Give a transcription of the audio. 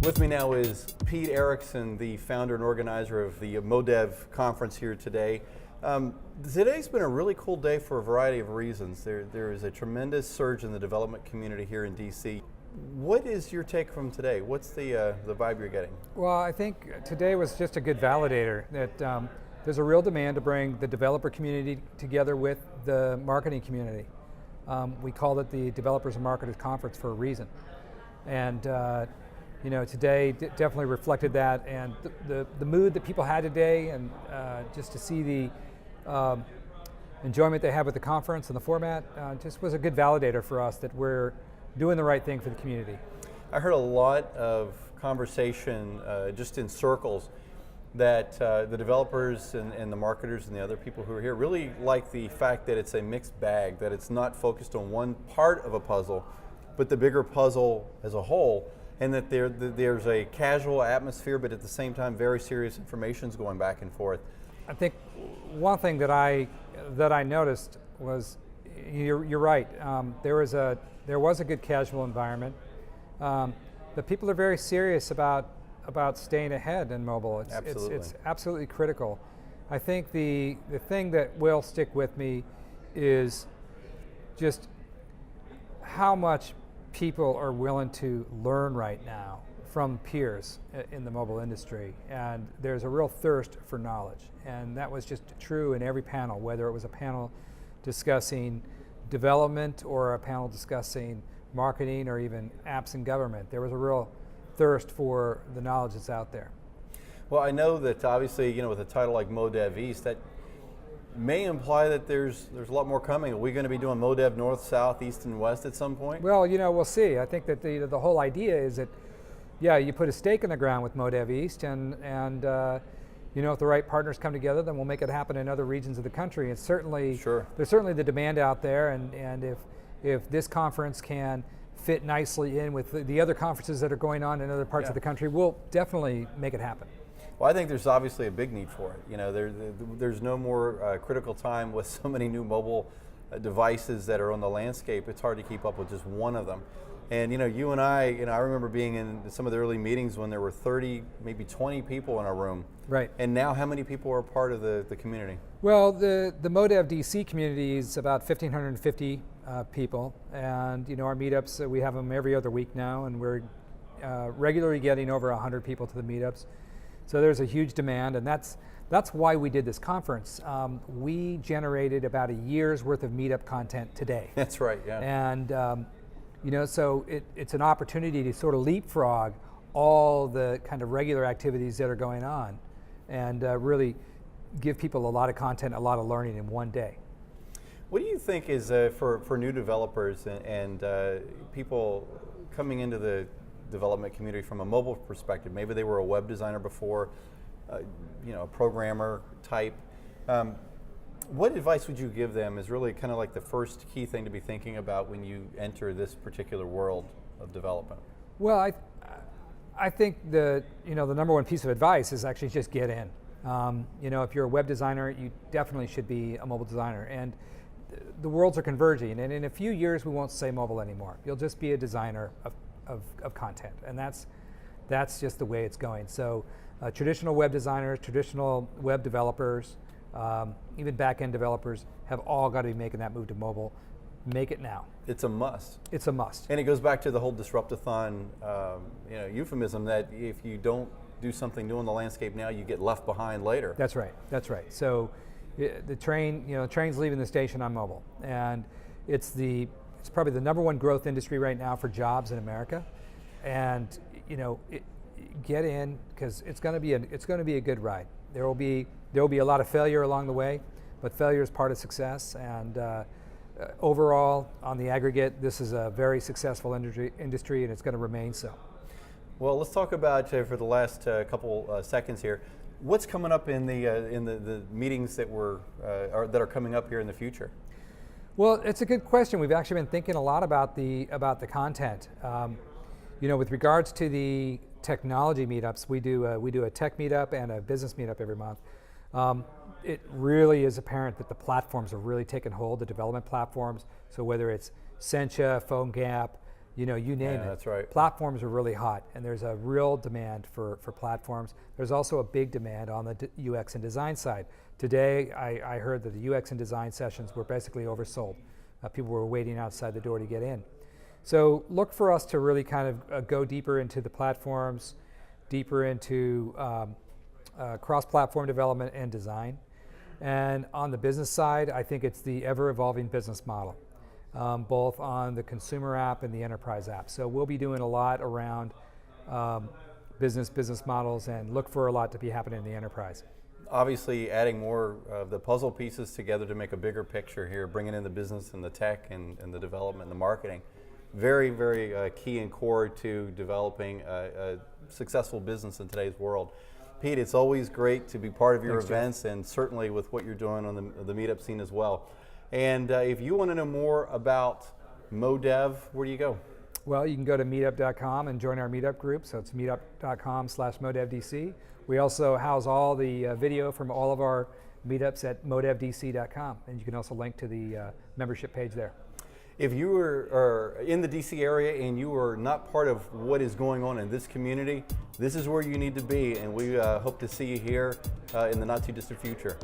With me now is Pete Erickson, the founder and organizer of the MoDev conference here today. Today's been a really cool day for a variety of reasons. There is a tremendous surge in the development community here in DC. What is your take from today? What's the vibe you're getting? Well, I think today was just a good validator that there's a real demand to bring the developer community together with the marketing community. We called it the Developers and Marketers Conference for a reason. And today definitely reflected that, and the mood that people had today, and just to see the enjoyment they had with the conference and the format, just was a good validator for us that we're doing the right thing for the community. I heard a lot of conversation just in circles that the developers and the marketers and the other people who are here really like the fact that it's a mixed bag, that it's not focused on one part of a puzzle, but the bigger puzzle as a whole, and that there's a casual atmosphere, but at the same time very serious information's going back and forth. I think one thing that I noticed was, you're right, there was a good casual environment, but people are very serious about staying ahead in mobile. It's absolutely critical. I think the thing that will stick with me is just how much people are willing to learn right now from peers in the mobile industry, and there's a real thirst for knowledge, and that was just true in every panel, whether it was a panel discussing development or a panel discussing marketing or even apps in government. There was a real thirst for the knowledge that's out there. Well, I know that obviously, with a title like MoDev East, that may imply that there's a lot more coming. Are we going to be doing MoDev North, South, East, and West at some point? Well, we'll see. I think that the whole idea is that, you put a stake in the ground with MoDev East, and if the right partners come together, then we'll make it happen in other regions of the country. It's certainly there's certainly the demand out there, and if this conference can fit nicely in with the other conferences that are going on in other parts of the country, we'll definitely make it happen. Well, I think there's obviously a big need for it. There's no more critical time with so many new mobile devices that are on the landscape. It's hard to keep up with just one of them. And you and I remember being in some of the early meetings when there were 30, maybe 20 people in a room. Right. And now how many people are part of the community? Well, the MoDev DC community is about 1,550 people, and our meetups, we have them every other week now, and we're regularly getting over 100 people to the meetups. So there's a huge demand, and that's why we did this conference. We generated about a year's worth of meetup content today. That's right, yeah. And so it's an opportunity to sort of leapfrog all the kind of regular activities that are going on, and really give people a lot of content, a lot of learning in one day. What do you think is for new developers and people coming into the development community from a mobile perspective? Maybe they were a web designer before, a programmer type. What advice would you give them is really kind of like the first key thing to be thinking about when you enter this particular world of development? Well, I think the number one piece of advice is actually just get in. If you're a web designer, you definitely should be a mobile designer. And the worlds are converging, and in a few years we won't say mobile anymore. You'll just be a designer of content, and that's just the way it's going. So traditional web designers, traditional web developers, even back-end developers have all got to be making that move to mobile. Make it now. It's a must. It's a must. And it goes back to the whole disrupt-a-thon euphemism that if you don't do something new in the landscape now, you get left behind later. That's right. That's right. So the train's leaving the station on mobile, and it's probably the number one growth industry right now for jobs in America, and get in, because it's going to be a good ride. There will be a lot of failure along the way, but failure is part of success, and overall, on the aggregate, this is a very successful industry, and it's going to remain so. Well, let's talk about for the last couple seconds here. What's coming up in the meetings that are coming up here in the future? Well, it's a good question. We've actually been thinking a lot about the content. With regards to the technology meetups, we do a tech meetup and a business meetup every month. It really is apparent that the platforms are really taking hold, the development platforms. So whether it's Sencha, PhoneGap, you name it. That's right. Platforms are really hot, and there's a real demand for platforms. There's also a big demand on the UX and design side. Today, I heard that the UX and design sessions were basically oversold. People were waiting outside the door to get in. So look for us to really kind of go deeper into the platforms, deeper into cross-platform development and design. And on the business side, I think it's the ever-evolving business model, both on the consumer app and the enterprise app. So we'll be doing a lot around business models, and look for a lot to be happening in the enterprise. Obviously, adding more of the puzzle pieces together to make a bigger picture here, bringing in the business and the tech and the development and the marketing. Very, very key and core to developing a successful business in today's world. Pete, it's always great to be part of your events, and certainly with what you're doing on the meetup scene as well. And if you want to know more about MoDev, where do you go? Well, you can go to meetup.com and join our meetup group. So it's meetup.com/MoDevDC. We also house all the video from all of our meetups at modevdc.com, and you can also link to the membership page there. If you are in the DC area and you are not part of what is going on in this community, this is where you need to be, and we hope to see you here in the not too distant future.